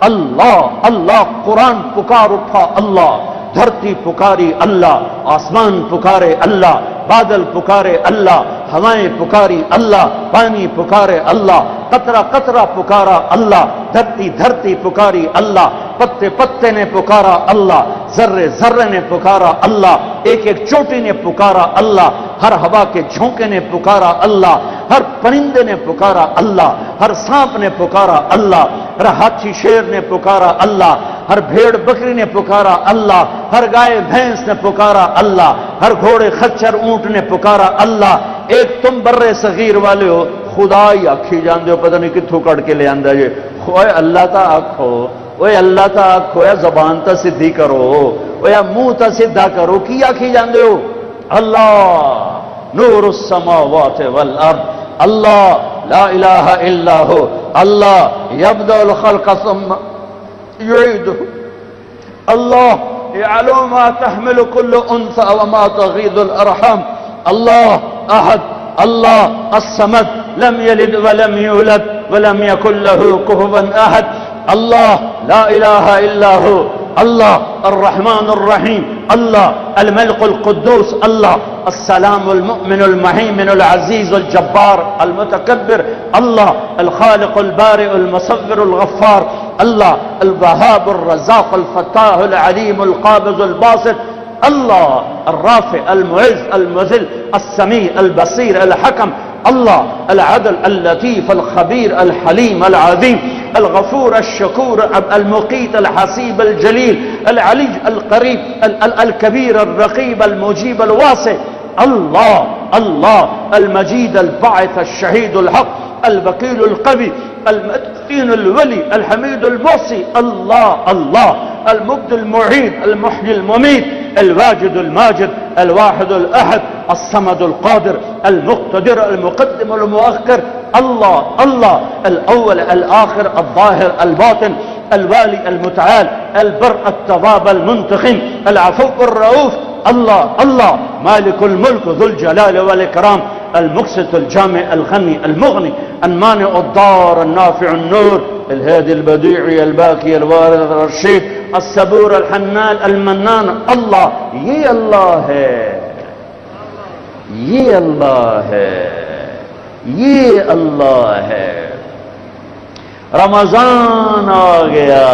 اللہ قرآن پکار اٹھا اللہ, دھرتی پکاری اللہ, آسمان پکارے اللہ, بادل پکارے اللہ, ہوائیں پکاری اللہ, پانی پکارے اللہ, قطرہ قطرہ پکارا اللہ, دھرتی دھرتی پکاری اللہ, پتے پتے نے پکارا اللہ, ذرے ذرے نے پکارا اللہ, ایک ایک چوٹی نے پکارا اللہ, ہر ہوا کے جھونکے نے پکارا اللہ, ہر پرندے نے پکارا اللہ, ہر سانپ نے پکارا اللہ, ہر ہاتھی شیر نے پکارا اللہ, ہر بھیڑ بکری نے پکارا اللہ, ہر گائے بھینس نے پکارا اللہ, ہر گھوڑے خچر اونٹ نے پکارا اللہ. ایک تم بر صغیر والے ہو خدا ہی آکھی جاندے ہو, پتہ نہیں کتھوں کڑ کے لے آندا جے. اوے اللہ تا آکھو, اوے اللہ تا آکھو, یا زبان تا سدھی کرو, او یا منہ تا سدھا کرو, کی آکھی جاندے ہو؟ اللہ نور السماوات والارض, اللہ لا الہ الا ہو, اللہ یبدأ الخلق ثم یعیدہ, اللہ يعلم ما تحمل كل انثى وما تغيض الارحام, اللہ احد, اللہ الصمد, لم يلد ولم يولد ولم يكن له كفوا احد, اللہ لا الہ الا ہو, اللہ الرحمن الرحیم, اللہ الملك القدوس, اللہ السلام المؤمن المهيمن العزيز الجبار المتكبر, اللہ الخالق البارئ المصور الغفار, اللہ الوهاب الرزاق الفتاح العليم القابض الباسط, اللہ الرافع المعز المذل السميع البصير الحكم, اللہ العدل اللطيف الخبير الحليم العظيم الغفور الشكور المقيت الحسيب الجليل العلي القريب الكبير الرقيب المجيب الواسع, اللہ اللہ المجيد الباعث الشهيد الحق الوكيل القوي المتين الولي الحميد المحصي, اللہ اللہ المبدي المعيد المحيي المميت الواجد الماجد الواحد الأحد الصمد القادر المقتدر المقدم المؤخر, اللہ اللہ الأول الآخر الظاهر الباطن الوالي المتعال البر التواب المنتقم العفو الرؤوف, اللہ اللہ مالك الملك ذو الجلال والإكرام المقسط الجامع الغني المغني المانع الضار النافع النور الهادي البديع الباقي الوارث الرشيد الصبور الحنان المنان, اللہ یہ اللہ ہے, یہ اللہ ہے, یہ اللہ ہے. رمضان آ گیا,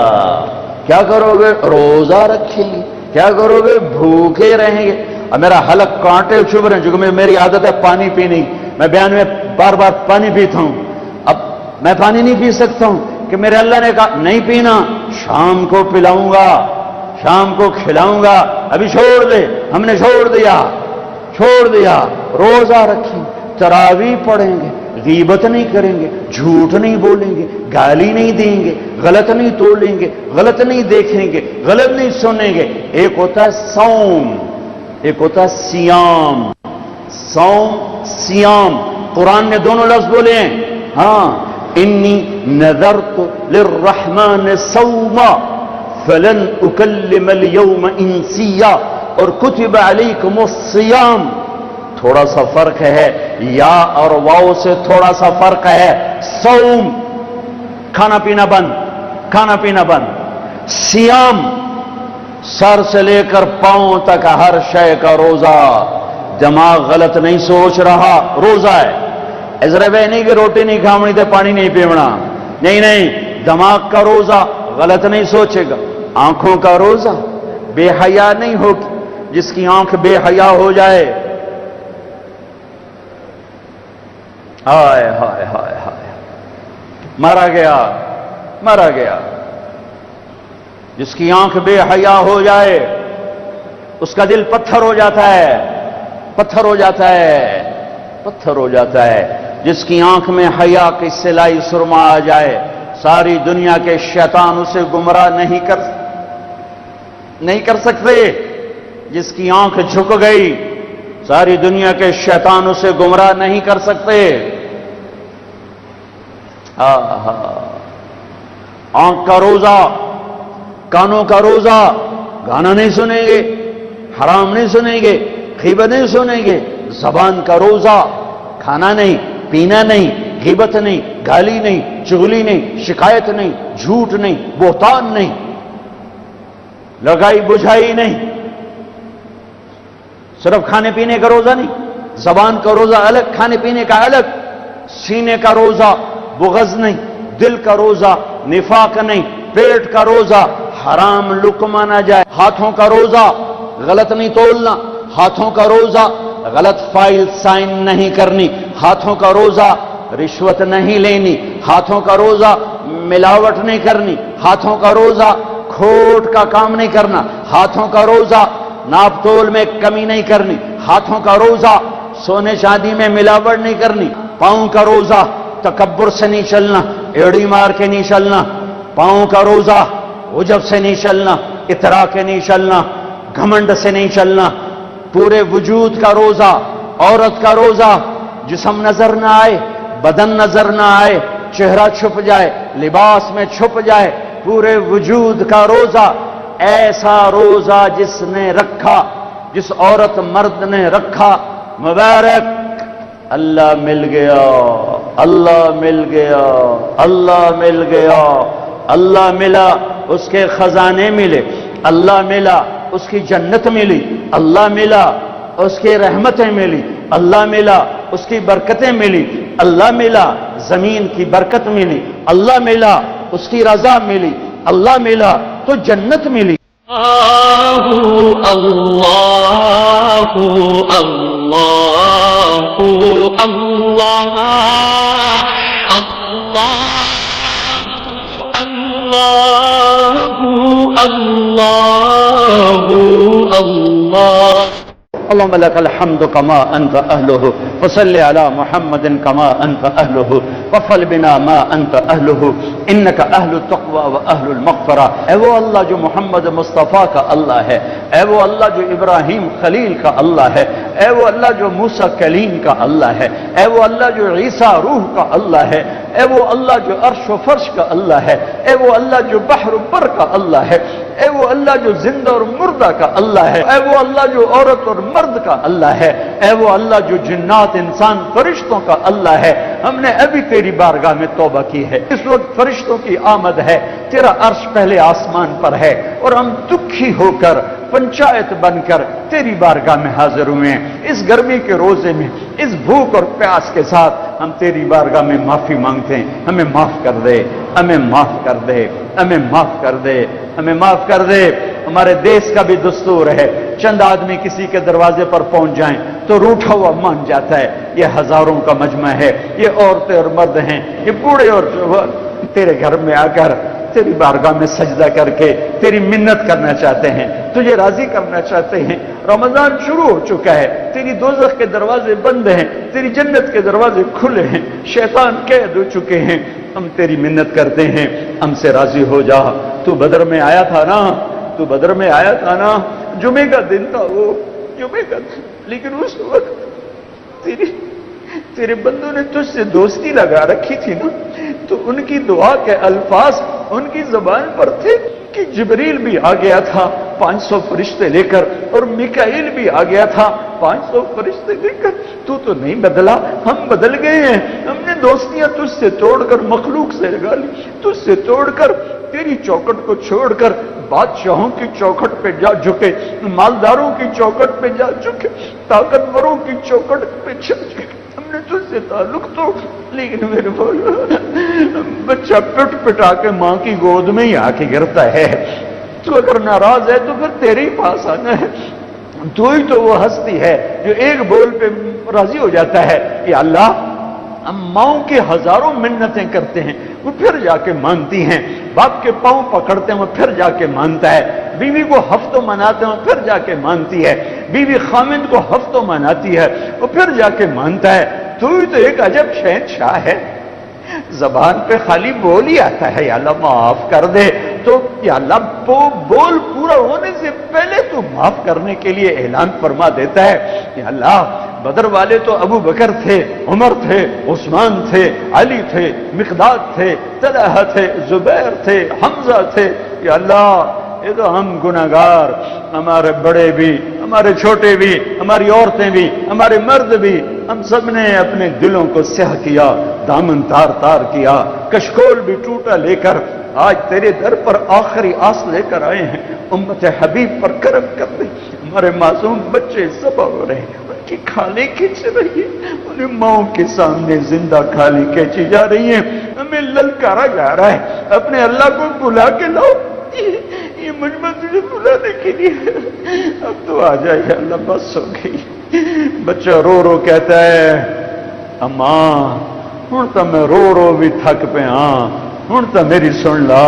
کیا کرو گے؟ روزہ رکھیں گے. کیا کرو گے؟ بھوکے رہیں گے. اور میرا حلق کانٹے چبھ رہے ہیں کیونکہ میری عادت ہے پانی پینی, میں بیان میں بار بار پانی پیتا ہوں. اب میں پانی نہیں پی سکتا ہوں کہ میرے اللہ نے کہا نہیں پینا, شام کو پلاؤں گا, شام کو کھلاؤں گا, ابھی چھوڑ دے. ہم نے چھوڑ دیا. روزہ رکھیں, تراویح پڑھیں گے, غیبت نہیں کریں گے, جھوٹ نہیں بولیں گے, گالی نہیں دیں گے, غلط نہیں تولیں گے, غلط نہیں دیکھیں گے, غلط نہیں سنیں گے. ایک ہوتا ہے صوم, ایک ہوتا ہے سیام. صوم سیام قرآن نے دونوں لفظ بولے ہیں. ہاں, انی نذرت للرحمن صوما فلن اکلم اليوم انسیا, اور کتب علیکم الصیام. تھوڑا سا فرق ہے, یا اور واو سے تھوڑا سا فرق ہے. صوم کھانا پینا بند, کھانا پینا بند. سیام سر سے لے کر پاؤں تک ہر شے کا روزہ. دماغ غلط نہیں سوچ رہا, روزہ ہے. ازرے بے نہیں کہ روٹی نہیں کھاونی تے پانی نہیں پیونا, نہیں, دماغ کا روزہ غلط نہیں سوچے گا. آنکھوں کا روزہ, بے حیا نہیں ہوگی. جس کی آنکھ بے حیا ہو جائے, ہائے ہائے ہائے ہائے, مارا گیا. جس کی آنکھ بے حیا ہو جائے اس کا دل پتھر ہو جاتا ہے. جس کی آنکھ میں حیا کی سلائی سرما آ جائے ساری دنیا کے شیطان اسے گمراہ نہیں کر سکتے. جس کی آنکھ جھک گئی ساری دنیا کے شیطان اسے گمراہ نہیں کر سکتے. آنکھ کا روزہ، کانوں کا روزہ، گانا نہیں سنیں گے، حرام نہیں سنیں گے، غیبت نہیں سنیں گے. زبان کا روزہ، کھانا نہیں، پینا نہیں، غیبت نہیں، گالی نہیں، چغلی نہیں، شکایت نہیں، جھوٹ نہیں، بہتان نہیں، لگائی بجھائی نہیں. صرف کھانے پینے کا روزہ نہیں، زبان کا روزہ الگ، کھانے پینے کا الگ. سینے کا روزہ، بغض نہیں. دل کا روزہ، نفاق نہیں. پیٹ کا روزہ، حرام لقمہ نہ جائے. ہاتھوں کا روزہ، غلط نہیں تولنا. ہاتھوں کا روزہ، غلط فائل سائن نہیں کرنی. ہاتھوں کا روزہ، رشوت نہیں لینی. ہاتھوں کا روزہ، ملاوٹ نہیں کرنی. ہاتھوں کا روزہ، کھوٹ کا کام نہیں کرنا. ہاتھوں کا روزہ، ناپ تول میں کمی نہیں کرنی. ہاتھوں کا روزہ، سونے چاندی میں ملاوٹ نہیں کرنی. پاؤں کا روزہ، تکبر سے نہیں چلنا، ایڑی مار کے نہیں چلنا. پاؤں کا روزہ، عجب سے نہیں چلنا، اترا کے نہیں چلنا، گھمنڈ سے نہیں چلنا. پورے وجود کا روزہ. عورت کا روزہ، جسم نظر نہ آئے، بدن نظر نہ آئے، چہرہ چھپ جائے، لباس میں چھپ جائے. پورے وجود کا روزہ. ایسا روزہ جس نے رکھا، جس عورت مرد نے رکھا، مبارک. اللہ مل گیا، اللہ مل گیا، اللہ مل گیا. اللہ ملا، اس کے خزانے ملے. اللہ ملا، اس کی جنت ملی. اللہ ملا، اس کی رحمتیں ملی. اللہ ملا، اس کی برکتیں ملی. اللہ ملا، زمین کی برکت ملی. اللہ ملا، اس کی رضا ملی. اللہ ملا تو جنت ملی. اللہ اللہ اللہ اللہ اللہ اللہ. اللهم لك الحمد كما أنت أهله وصل على محمد كما أنت أهله وفل بنا ما أنت أهله إنك أهل التقوى وأهل المغفرة. اے وہ اللہ جو محمد مصطفیٰ کا اللہ ہے، اے وہ اللہ جو ابراہیم خلیل کا اللہ ہے، اے وہ اللہ جو موسیٰ کلیم کا اللہ ہے، اے وہ اللہ جو عیسیٰ روح کا اللہ ہے، اے وہ اللہ جو عرش و فرش کا اللہ ہے، اے وہ اللہ جو بحر و بر کا اللہ ہے، اے وہ اللہ جو زندہ اور مردہ کا اللہ ہے، اے وہ اللہ جو عورت اور مرد کا اللہ ہے، اے وہ اللہ جو جنات انسان فرشتوں کا اللہ ہے. ہم نے ابھی تیری بارگاہ میں توبہ کی ہے. اس وقت فرشتوں کی آمد ہے، تیرا عرش پہلے آسمان پر ہے اور ہم دکھی ہو کر پنچایت بن کر تیری بارگاہ میں حاضر ہوئے ہیں. اس گرمی کے روزے میں، اس بھوک اور پیاس کے ساتھ ہم تیری بارگاہ میں معافی مانگتے ہیں. ہمیں معاف کر دے، ہمیں معاف کر دے، ہمیں معاف کر دے، ہمیں معاف کر دے. ہمارے دیس کا بھی دستور ہے، چند آدمی کسی کے دروازے پر پہنچ جائیں تو روٹھا ہوا مان جاتا ہے. یہ ہزاروں کا مجمع ہے، یہ عورتیں اور مرد ہیں، یہ بوڑھے اور تیرے گھر میں آ کر تیری بارگاہ میں سجدہ کر کے تیری منت کرنا چاہتے ہیں، تجھے راضی کرنا چاہتے ہیں. رمضان شروع ہو چکا ہے، تیری دوزخ کے دروازے بند ہیں، تیری جنت کے دروازے کھلے ہیں، شیطان قید ہو چکے ہیں. ہم تیری منت کرتے ہیں، ہم سے راضی ہو جا. تو بدر میں آیا تھا نا، تو بدر میں آیا تھا نا. جمعے کا دن تھا وہ، جمعے کا دن. لیکن اس وقت تیرے بندوں نے تجھ سے دوستی لگا رکھی تھی نا، تو ان کی دعا کے الفاظ ان کی زبان پر تھے کہ جبریل بھی آ گیا تھا 500 فرشتے لے کر، اور میکائیل بھی آ گیا تھا 500 فرشتے لے کر. تو نہیں بدلا، ہم بدل گئے ہیں. ہم نے دوستیاں تجھ سے توڑ کر مخلوق سے لگا لی، تجھ سے توڑ کر تیری چوکٹ کو چھوڑ کر بادشاہوں کی چوکٹ پہ جا جھکے، مالداروں کی چوکٹ پہ جا جھکے، طاقتوروں کی چوکٹ پہ جا جھکے. ہم نے تجھ سے تعلق توڑ. لیکن میرے مولا، بچہ پٹ پٹا کے ماں کی گود میں ہی آ کے گرتا ہے. تو اگر ناراض ہے تو پھر تیرے ہی پاس آنا ہے. تو ہی تو وہ ہستی ہے جو ایک بول پہ راضی ہو جاتا ہے کہ اللہ، ہم ماؤں کی ہزاروں منتیں کرتے ہیں، وہ پھر جا کے مانتی ہیں. باپ کے پاؤں پکڑتے ہیں، وہ پھر جا کے مانتا ہے. بیوی کو ہفتوں مناتے ہیں، وہ پھر جا کے مانتی ہے. بیوی خامند کو ہفتوں مناتی ہے، وہ پھر جا کے مانتا ہے. تو ہی تو ایک عجب شہنشاہ ہے، زبان پہ خالی بول ہی آتا ہے یا اللہ معاف کر دے، تو یا اللہ بول پورا ہونے سے پہلے تو معاف کرنے کے لیے اعلان فرما دیتا ہے۔ یا اللہ بدر والے تو ابو بکر تھے، عمر تھے، عثمان تھے، علی تھے، مقداد تھے، طلحہ تھے، زبیر تھے، حمزہ تھے۔ یا اللہ یہ تو ہم گناہگار، ہمارے بڑے بھی، ہمارے چھوٹے بھی، ہماری عورتیں بھی، ہمارے مرد بھی، ہم سب نے اپنے دلوں کو سیاہ کیا، دامن تار تار کیا، کشکول بھی ٹوٹا لے کر آج تیرے در پر آخری آس لے کر آئے ہیں۔ امت حبیب پر کرم کر دے۔ ہمارے معصوم بچے ذبح ہو رہے ہیں، ان کی کھالیں کھینچ رہی ہیں، انہیں ماؤں کے سامنے زندہ کھالیں کھینچی جا رہی ہیں، ہمیں للکارا جا رہا ہے، اپنے اللہ کو بلا کے لاؤ، یہ مجمع تجھے بلانے کے لیے، اب تو آ جائے یا اللہ، بس ہو گئی۔ بچہ رو رو کہتا ہے اماں ہن تو میں رو رو بھی تھک پہ ہاں، ہن تو میری سن لا،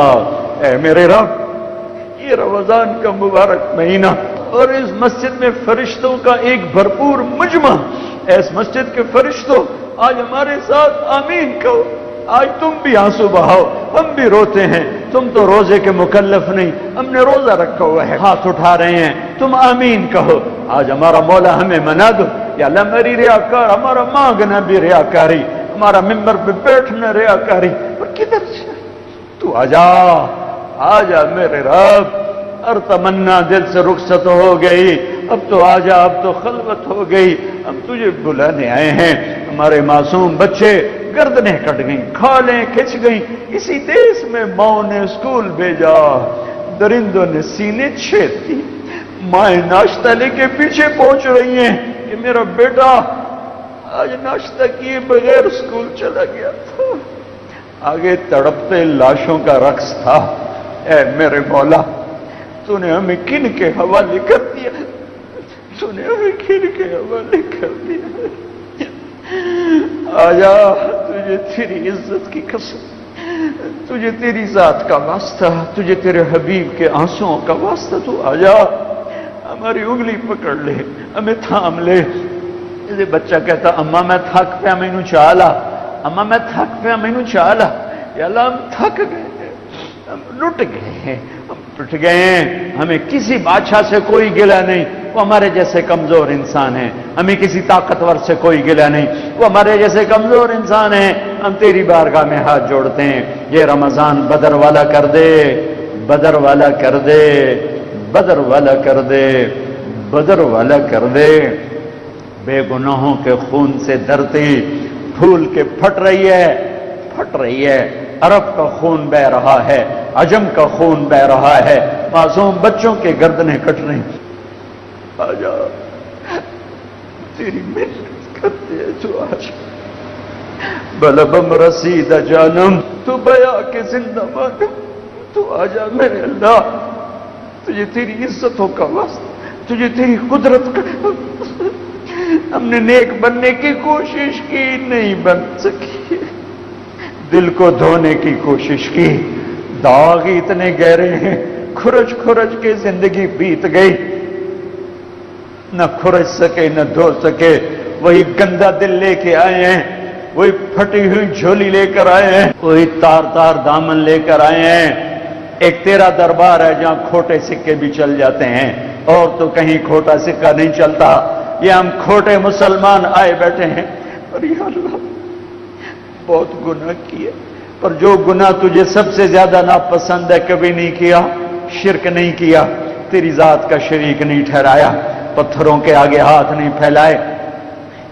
اے میرے رب یہ رمضان کا مبارک مہینہ اور اس مسجد میں فرشتوں کا ایک بھرپور مجمع، اس مسجد کے فرشتوں آج ہمارے ساتھ آمین کہو۔ آج تم بھی آنسو بہاؤ، ہم بھی روتے ہیں، تم تو روزے کے مکلف نہیں، ہم نے روزہ رکھا ہوا ہے، ہاتھ اٹھا رہے ہیں، تم آمین کہو۔ آج ہمارا مولا ہمیں منا دو یا اللہ، میری ریاکار، ہمارا مانگنا بھی ریاکاری، ہمارا ممبر پہ بیٹھنا ریاکاری، پر کدھر سے تو آ جا میرے رب، ہر تمنا دل سے رخصت ہو گئی، اب تو آ جا، اب تو خلوت ہو گئی، ہم تجھے بلانے آئے ہیں۔ ہمارے معصوم بچے گردنیں کٹ گئیں، کھالیں کھچ گئیں، اسی دیس میں ماں نے اسکول بھیجا، درندوں نے سینے چھید دی، مائیں ناشتہ لے کے پیچھے پہنچ رہی ہیں کہ میرا بیٹا آج ناشتہ کیے بغیر اسکول چلا گیا تھا۔ آگے تڑپتے لاشوں کا رقص تھا۔ اے میرے مولا، تو نے ہمیں کن کے حوالے کر دیا، تو نے ہمیں کن کے حوالے کر دیا۔ آجا، تجھے تیری عزت کی قسم، تجھے تیری ذات کا واسطہ، تجھے تیرے حبیب کے آنسوؤں کا واسطہ، تو آجا ہماری انگلی پکڑ لے، ہمیں تھام لے۔ جیسے بچہ کہتا اماں میں تھک پیا مینوں چاہ لا، اماں میں تھک پیا مینوں چاہ لا۔ یا اللہ ہم تھک گئے ہیں، ہم لٹ گئے ہیں، ہم ٹوٹ گئے ہیں، ہمیں کسی بادشاہ سے کوئی گلہ نہیں، وہ ہمارے جیسے کمزور انسان ہیں، ہمیں کسی طاقتور سے کوئی گلہ نہیں، وہ ہمارے جیسے کمزور انسان ہیں، ہم تیری بارگاہ میں ہاتھ جوڑتے ہیں۔ یہ رمضان بدر والا کر دے، بدر والا کر دے، بدر والا کر دے، بدر والا کر دے۔ بے گناہوں کے خون سے دھرتی پھول کے پھٹ رہی ہے، پھٹ رہی ہے، عرب کا خون بہ رہا ہے، عجم کا خون بہ رہا ہے، معصوم بچوں کے گردنیں کٹ رہی ہیں۔ آجا تیری محنت کرتے ہیں، تو آجا بلبم رسید جانم، تو بیا کے زندہ مانم، تو آجا میرے اللہ، تجھے تیری عزتوں کا واسطہ، تجھے تیری قدرت کا، ہم نے نیک بننے کی کوشش کی، نہیں بن سکی، دل کو دھونے کی کوشش کی، داغ اتنے گہرے ہیں، کھرچ کھرچ کے زندگی بیت گئی، نہ کھرچ سکے نہ دھو سکے، وہی گندا دل لے کے آئے ہیں، وہی پھٹی ہوئی جھولی لے کر آئے ہیں، وہی تار تار دامن لے کر آئے ہیں۔ ایک تیرا دربار ہے جہاں کھوٹے سکے بھی چل جاتے ہیں، اور تو کہیں کھوٹا سکہ نہیں چلتا، یہ ہم کھوٹے مسلمان آئے بیٹھے ہیں۔ اور یا اللہ بہت گناہ کیے، پر جو گناہ تجھے سب سے زیادہ ناپسند ہے کبھی نہیں کیا، شرک نہیں کیا، تیری ذات کا شریک نہیں ٹھہرایا، پتھروں کے آگے ہاتھ نہیں پھیلائے،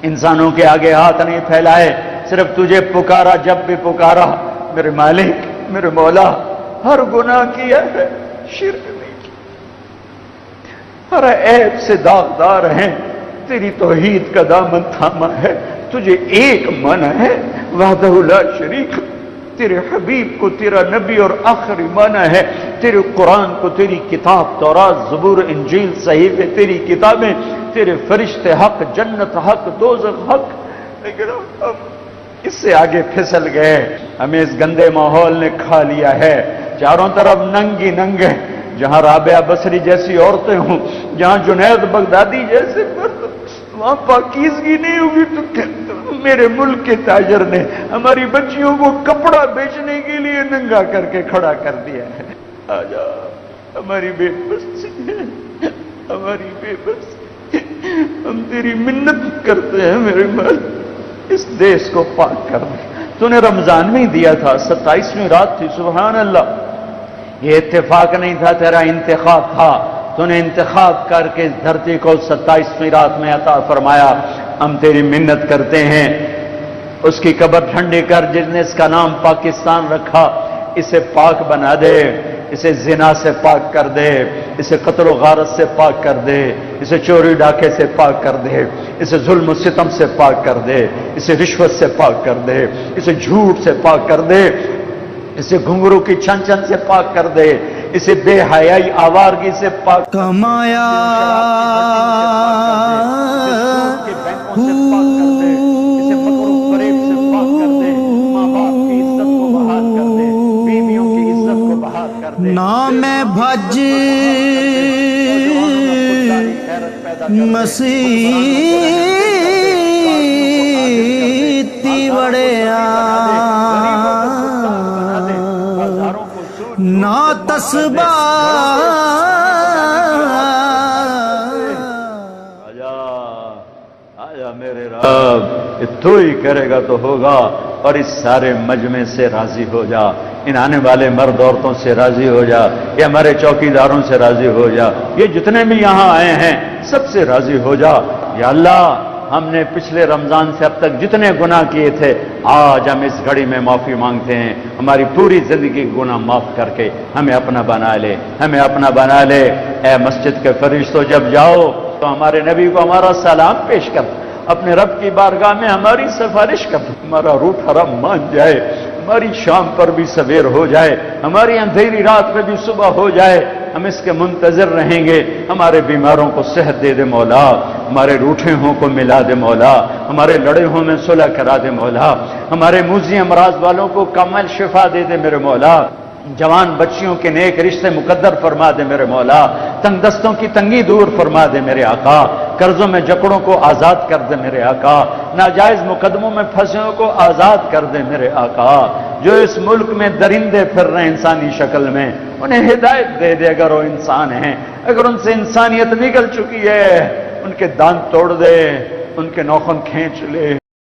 انسانوں کے آگے ہاتھ نہیں پھیلائے، صرف تجھے پکارا جب بھی پکارا، میرے مالک میرے مولا، ہر گناہ کیا ہے، شرک نہیں کیا، ہر عیب سے داغدار ہیں، تیری توحید کا دامن تھاما ہے، تجھے ایک مانا ہے وحدہ لا شریک، تیرے حبیب کو تیرا نبی اور آخری مانا ہے، تیرے قرآن کو تیری کتاب تورات زبور انجیل صحیفے تیری کتابیں، تیرے فرشتے حق، جنت حق، دوزخ حق، لیکن ہم اس سے آگے پھسل گئے، ہمیں اس گندے ماحول نے کھا لیا ہے، چاروں طرف ننگی ننگے، جہاں رابعہ بصری جیسی عورتیں ہوں، جہاں جنید بغدادی جیسے مرد، وہاں پاکیزگی نہیں ہوگی تو میرے ملک کے تاجر نے ہماری بچیوں کو کپڑا بیچنے کے لیے ننگا کر کے کھڑا کر دیا ہے. آجا ہماری بے بسی ہے، ہماری بے بسی، ہم تیری منت کرتے ہیں میرے مالک، اس دیش کو پاک کر دے. تو نے رمضان میں ہی دیا تھا، 27ویں رات تھی. سبحان اللہ، یہ اتفاق نہیں تھا، تیرا انتخاب تھا. تو نے انتخاب کر کے اس دھرتی کو 27ویں رات میں عطا فرمایا. ہم تیری منت کرتے ہیں، اس کی قبر ٹھنڈی کر جس نے اس کا نام پاکستان رکھا، اسے پاک بنا دے، اسے زنا سے پاک کر دے، اسے قتل و غارت سے پاک کر دے، اسے چوری ڈاکے سے پاک کر دے، اسے ظلم و ستم سے پاک کر دے، اسے رشوت سے پاک کر دے، اسے جھوٹ سے پاک کر دے، اسے گھنگرو کی چھن چھن سے پاک کر دے، اسے بے حیائی آوارگی سے پاک کمایا نام بھج مسیتی وڑیا نا تسبہ آجا میرے رب، تو ہی کرے گا تو ہوگا. اور اس سارے مجمع سے راضی ہو جا، ان آنے والے مرد عورتوں سے راضی ہو جا، یہ ہمارے چوکیداروں سے راضی ہو جا، یہ جتنے بھی یہاں آئے ہیں سب سے راضی ہو جا. یا اللہ، ہم نے پچھلے رمضان سے اب تک جتنے گناہ کیے تھے، آج ہم اس گھڑی میں معافی مانگتے ہیں. ہماری پوری زندگی گناہ معاف کر کے ہمیں اپنا بنا لے، ہمیں اپنا بنا لے. اے مسجد کے فرشتوں، جب جاؤ تو ہمارے نبی کو ہمارا سلام پیش کر، اپنے رب کی بارگاہ میں ہماری سفارش کر، ہمارا روح حرم مان جائے، ہماری شام پر بھی سویر ہو جائے، ہماری اندھیری رات میں بھی صبح ہو جائے. ہم اس کے منتظر رہیں گے. ہمارے بیماروں کو صحت دے دے مولا، ہمارے روٹھے ہوں کو ملا دے مولا، ہمارے لڑے ہوں میں صلح کرا دے مولا، ہمارے موذی امراض والوں کو کامل شفا دے دے میرے مولا. جوان بچیوں کے نیک رشتے مقدر فرما دے میرے مولا. تنگ دستوں کی تنگی دور فرما دے میرے آقا. قرضوں میں جکڑوں کو آزاد کر دے میرے آقا. ناجائز مقدموں میں پھنسوں کو آزاد کر دے میرے آقا. جو اس ملک میں درندے پھر رہے انسانی شکل میں، انہیں ہدایت دے دے. اگر وہ انسان ہیں، اگر ان سے انسانیت نکل چکی ہے، ان کے دانت توڑ دے، ان کے ناخن کھینچ لے.